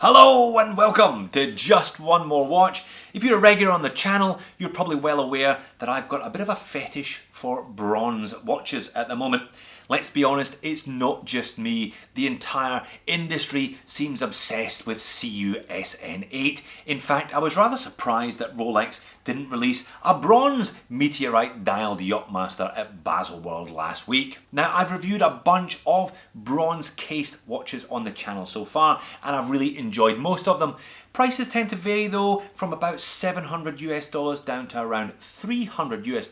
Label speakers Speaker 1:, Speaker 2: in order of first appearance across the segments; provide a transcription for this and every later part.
Speaker 1: Hello and welcome to Just One More Watch. If you're a regular on the channel, you're probably well aware that I've got a bit of a fetish for bronze watches at the moment. Let's be honest, it's not just me. The entire industry seems obsessed with CUSN8. In fact, I was rather surprised that Rolex didn't release a bronze meteorite dialed Yachtmaster at Bezel World last week. Now, I've reviewed a bunch of bronze cased watches on the channel so far, and I've really enjoyed most of them. Prices tend to vary though, from about $700 US down to around $300 US,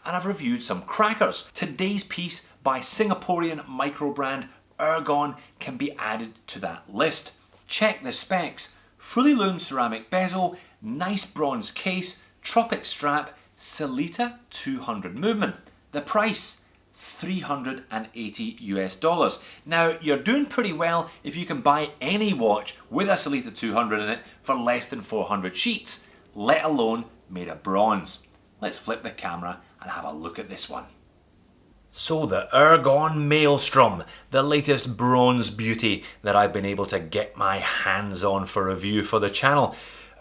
Speaker 1: and I've reviewed some crackers. Today's piece by Singaporean micro brand Ergon can be added to that list. Check the specs: fully loomed ceramic bezel, nice bronze case, Tropic strap, Sellita 200 movement. The price, $380 US. Now, you're doing pretty well if you can buy any watch with a Sellita 200 in it for less than 400 sheets, let alone made of bronze. Let's flip the camera and have a look at this one. So the Ergon Maelstrom, the latest bronze beauty that I've been able to get my hands on for review for the channel.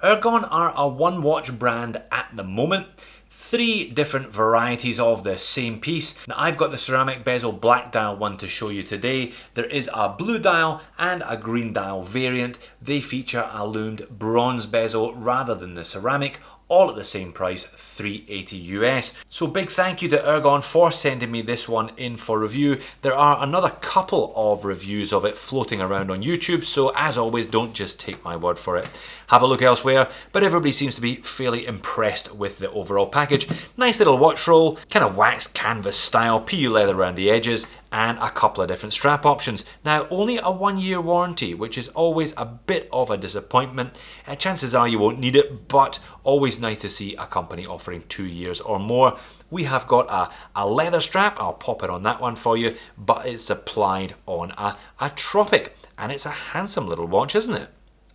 Speaker 1: Ergon are a one watch brand at the moment. 3 different varieties of the same piece. Now, I've got the ceramic bezel black dial one to show you today. There is a blue dial and a green dial variant. They feature a loomed bronze bezel rather than the ceramic, all at the same price, $380 US. So big thank you to Ergon for sending me this one in for review. There are another couple of reviews of it floating around on YouTube, so as always, don't just take my word for it. Have a look elsewhere, but everybody seems to be fairly impressed with the overall package. Nice little watch roll, kind of waxed canvas style, PU leather around the edges, and a couple of different strap options. Now, only a 1-year warranty, which is always a bit of a disappointment. Chances are you won't need it, but always nice to see a company offering 2 years or more. We have got a leather strap, I'll pop it on that one for you, but it's applied on a Tropic, and it's a handsome little watch, isn't it?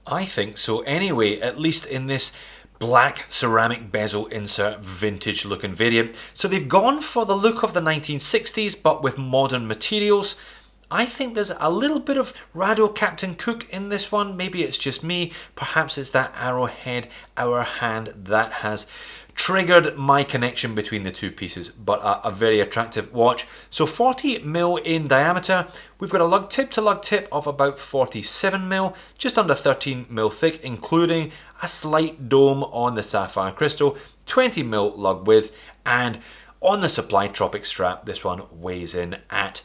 Speaker 1: I think so anyway, at least in this black ceramic bezel insert vintage looking variant. So they've gone for the look of the 1960s but with modern materials. I think there's a little bit of Radio Captain Cook in this one. Maybe it's just me. Perhaps it's that arrowhead hour hand that has triggered my connection between the two pieces, but a very attractive watch. So 40mm in diameter. We've got a lug tip to lug tip of about 47mm, just under 13mm thick, including a slight dome on the sapphire crystal, 20mm lug width, and on the supply Tropic strap, this one weighs in at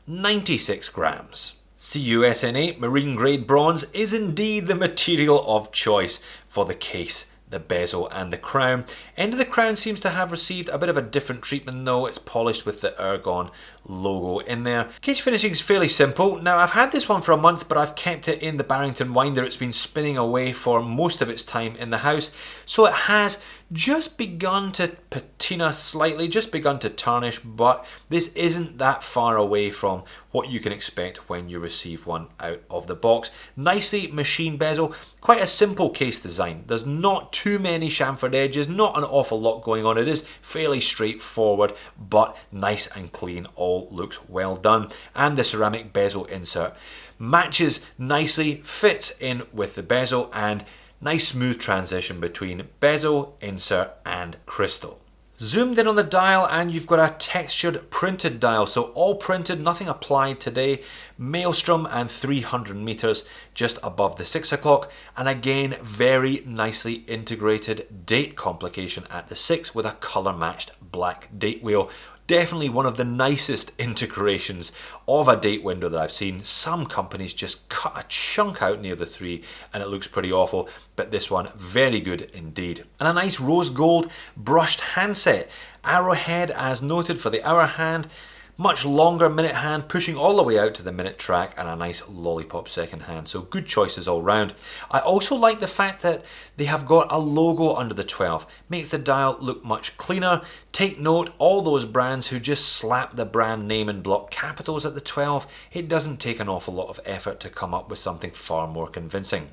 Speaker 1: 96 grams. CUSN8 marine grade bronze is indeed the material of choice for the case, the bezel and the crown. End of the crown seems to have received a bit of a different treatment though. It's polished with the Ergon logo in there. Case finishing is fairly simple. Now, I've had this one for a month, but I've kept it in the Barrington winder. It's been spinning away for most of its time in the house, so it has just begun to patina slightly, just begun to tarnish, but this isn't that far away from what you can expect when you receive one out of the box. Nicely machined bezel, quite a simple case design. There's not too many chamfered edges, not an awful lot going on. It is fairly straightforward, but nice and clean. All looks well done. And the ceramic bezel insert matches nicely, fits in with the bezel, and nice smooth transition between bezel, insert and crystal. Zoomed in on the dial and you've got a textured printed dial, so all printed, nothing applied today. Maelstrom and 300 meters just above the 6 o'clock, and again very nicely integrated date complication at the 6 with a colour matched black date wheel. Definitely one of the nicest integrations of a date window that I've seen. Some companies just cut a chunk out near the 3 and it looks pretty awful, but this one very good indeed. And a nice rose gold brushed handset. Arrowhead as noted for the hour hand. Much longer minute hand pushing all the way out to the minute track, and a nice lollipop second hand, so good choices all round. I also like the fact that they have got a logo under the 12, makes the dial look much cleaner. Take note, all those brands who just slap the brand name in block capitals at the 12, it doesn't take an awful lot of effort to come up with something far more convincing.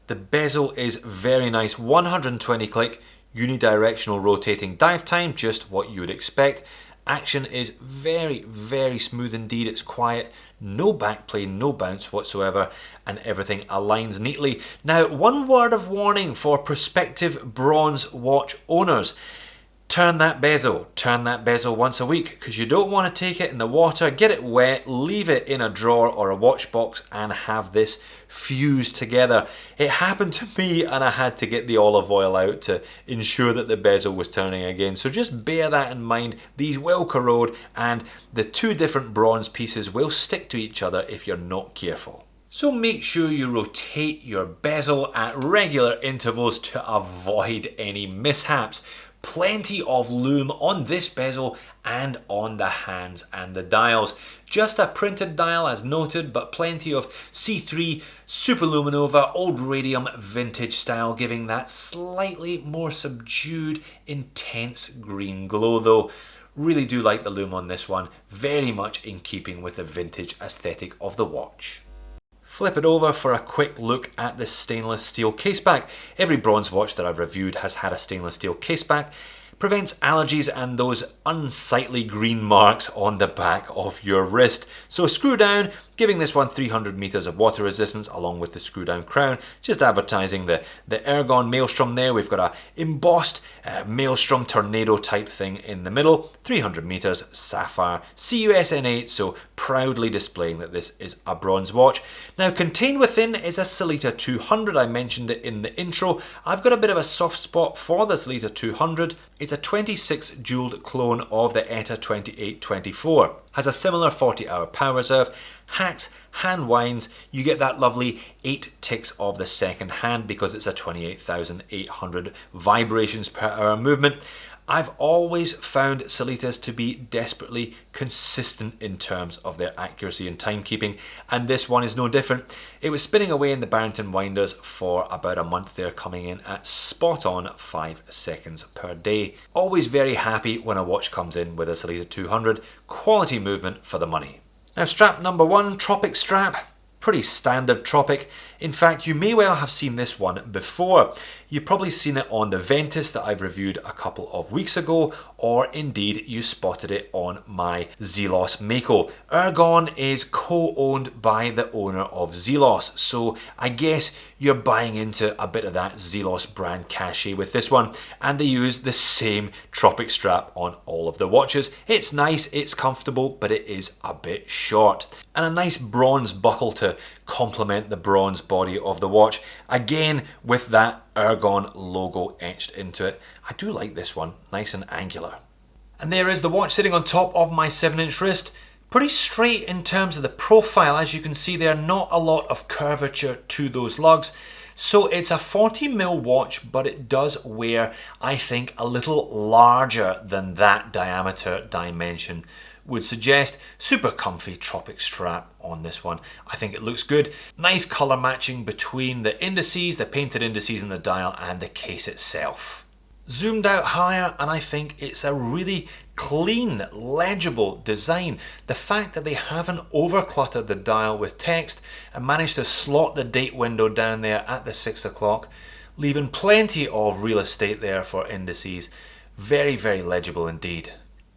Speaker 1: The bezel is very nice, 120 click, unidirectional rotating dive time, just what you would expect. Action is very, very smooth indeed. It's quiet, no backplay, no bounce whatsoever, and everything aligns neatly. Now, one word of warning for prospective bronze watch owners. Turn that bezel once a week, because you don't want to take it in the water, get it wet, leave it in a drawer or a watch box and have this fuse together. It happened to me and I had to get the olive oil out to ensure that the bezel was turning again. So just bear that in mind. These will corrode and the two different bronze pieces will stick to each other if you're not careful. So make sure you rotate your bezel at regular intervals to avoid any mishaps. Plenty of lume on this bezel and on the hands and the dials. Just a printed dial as noted, but plenty of C3 superluminova old radium vintage style, giving that slightly more subdued intense green glow though. Really do like the lume on this one, very much in keeping with the vintage aesthetic of the watch. Flip it over for a quick look at the stainless steel caseback. Every bronze watch that I've reviewed has had a stainless steel caseback. Prevents allergies and those unsightly green marks on the back of your wrist. So screw down, giving this one 300 meters of water resistance along with the screw down crown. Just advertising the Ergon Maelstrom there. We've got a embossed Maelstrom tornado type thing in the middle. 300 meters, sapphire, CUSN8, so proudly displaying that this is a bronze watch. Now contained within is a Sellita 200. I mentioned it in the intro. I've got a bit of a soft spot for the Sellita 200. It's a 26 jeweled clone of the ETA 2824. Has a similar 40-hour power reserve, hacks, hand winds. You get that lovely 8 ticks of the second hand because it's a 28,800 vibrations per hour movement. I've always found Sellitas to be desperately consistent in terms of their accuracy and timekeeping, and this one is no different. It was spinning away in the Barrington winders for about a month there, coming in at spot on 5 seconds per day. Always very happy when a watch comes in with a Sellita 200. Quality movement for the money. Now strap number 1, Tropic strap. Pretty standard Tropic. In fact, you may well have seen this one before. You've probably seen it on the Ventus that I've reviewed a couple of weeks ago, or indeed you spotted it on my Zelos Mako. Ergon is co-owned by the owner of Zelos, so I guess you're buying into a bit of that Zelos brand cachet with this one, and they use the same Tropic strap on all of the watches. It's nice, it's comfortable, but it is a bit short. And a nice bronze buckle to complement the bronze body of the watch, again with that Ergon logo etched into it. I do like this one, nice and angular. And there is the watch sitting on top of my 7-inch wrist. Pretty straight in terms of the profile. As you can see there, not a lot of curvature to those lugs. So it's a 40mm watch, but it does wear, I think, a little larger than that diameter dimension would suggest. Super comfy Tropic strap on this one. I think it looks good. Nice color matching between the indices, the painted indices in the dial, and the case itself. Zoomed out higher, and I think it's a really clean, legible design. The fact that they haven't overcluttered the dial with text and managed to slot the date window down there at the 6 o'clock, leaving plenty of real estate there for indices. Very, very legible indeed.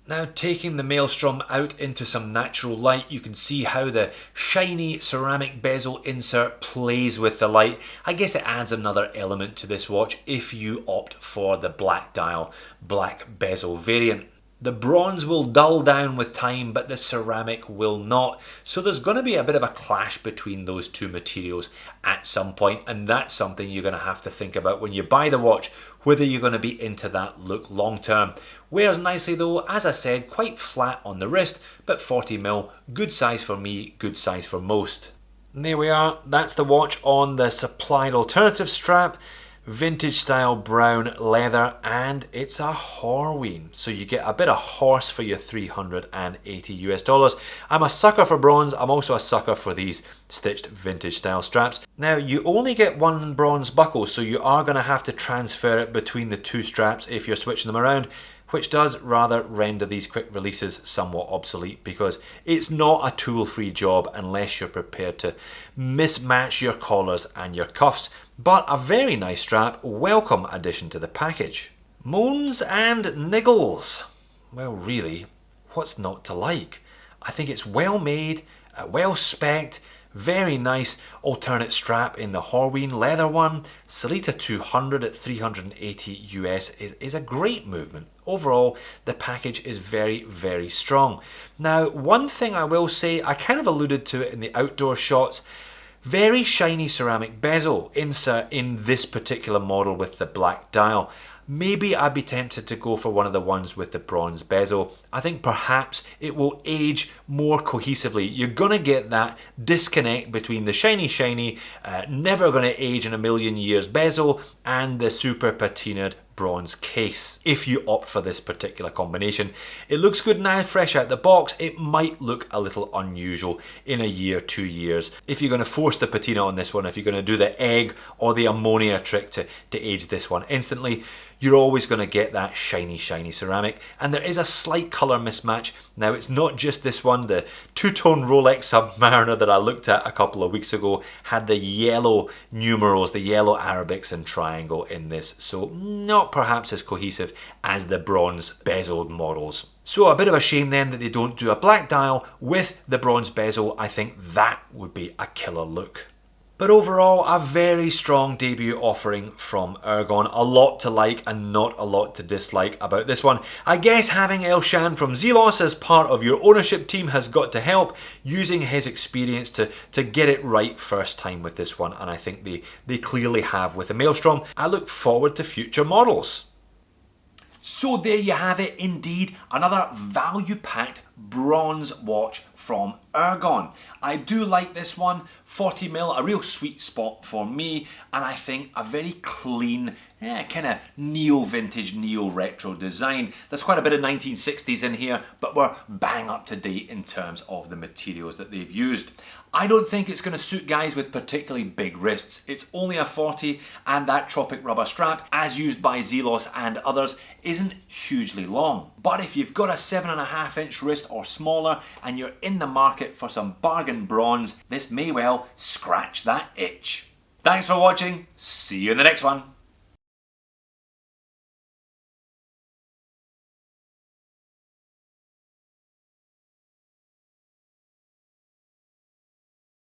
Speaker 1: Now taking the Maelstrom out into some natural light, you can see how the shiny ceramic bezel insert plays with the light. I guess it adds another element to this watch if you opt for the black dial, black bezel variant. The bronze will dull down with time, but the ceramic will not. So there's going to be a bit of a clash between those two materials at some point, and that's something you're going to have to think about when you buy the watch, whether you're going to be into that look long term. Wears nicely though, as I said, quite flat on the wrist, but 40mm, good size for me, good size for most. And there we are, that's the watch on the supplied alternative strap. Vintage style brown leather, and it's a Horween, so you get a bit of horse for your $380 US. I'm a sucker for bronze. I'm also a sucker for these stitched vintage style straps. Now you only get one bronze buckle, so you are going to have to transfer it between the two straps if you're switching them around, which does rather render these quick releases somewhat obsolete, because it's not a tool-free job unless you're prepared to mismatch your collars and your cuffs. But a very nice strap, welcome addition to the package. Moans and niggles. Well, really, what's not to like? I think it's well made, well spec'd, very nice alternate strap in the Horween leather one. Sellita 200 at 380 US is a great movement. Overall, the package is very, very strong. Now, one thing I will say, I kind of alluded to it in the outdoor shots, very shiny ceramic bezel insert in this particular model with the black dial. Maybe I'd be tempted to go for one of the ones with the bronze bezel. I think perhaps it will age more cohesively. You're gonna get that disconnect between the shiny, never gonna age in a million years bezel and the super patinaed bronze case. If you opt for this particular combination, it looks good now, fresh out the box. It might look a little unusual in a year, 2 years. If you're going to force the patina on this one, if you're going to do the egg or the ammonia trick to age this one instantly, you're always going to get that shiny ceramic. And there is a slight colour mismatch. Now, it's not just this one. The two-tone Rolex Submariner that I looked at a couple of weeks ago had the yellow numerals, the yellow Arabics and triangle in this. So not perhaps as cohesive as the bronze bezeled models. So a bit of a shame then that they don't do a black dial with the bronze bezel. I think that would be a killer look. But overall, a very strong debut offering from Ergon. A lot to like and not a lot to dislike about this one. I guess having Elshan from Zelos as part of your ownership team has got to help, using his experience to get it right first time with this one, and I think they clearly have with the Maelstrom. I look forward to future models. So there you have it, indeed, another value-packed bronze watch from Ergon. I do like this one, 40mm, a real sweet spot for me, and I think a very clean, kind of neo-vintage, neo-retro design. There's quite a bit of 1960s in here, but we're bang up to date in terms of the materials that they've used. I don't think it's going to suit guys with particularly big wrists. It's only a 40, and that Tropic rubber strap, as used by Zelos and others, isn't hugely long. But if you've got a 7.5-inch wrist or smaller, and you're in the market for some bargain bronze, this may well scratch that itch. Thanks for watching. See you in the next one.